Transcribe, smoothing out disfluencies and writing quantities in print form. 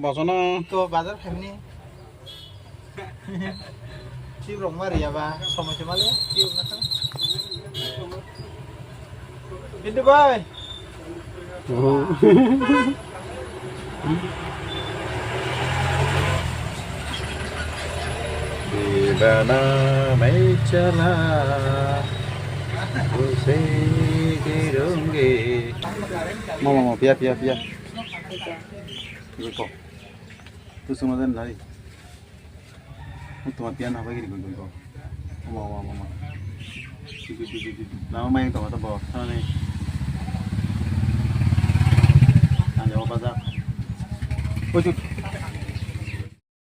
bosona. Tuh bazar family. Cium rumah ya ba, sama cuma ya, cium nasa. Pintu boy. Di mana mencela Usai kirunggi. Mau biar. Ibu kok. Tu semua dan lari. Tuh pian apa gini kau. Mau. Nama main kau atau bawa sana nih. Anjau pasar. Ujung.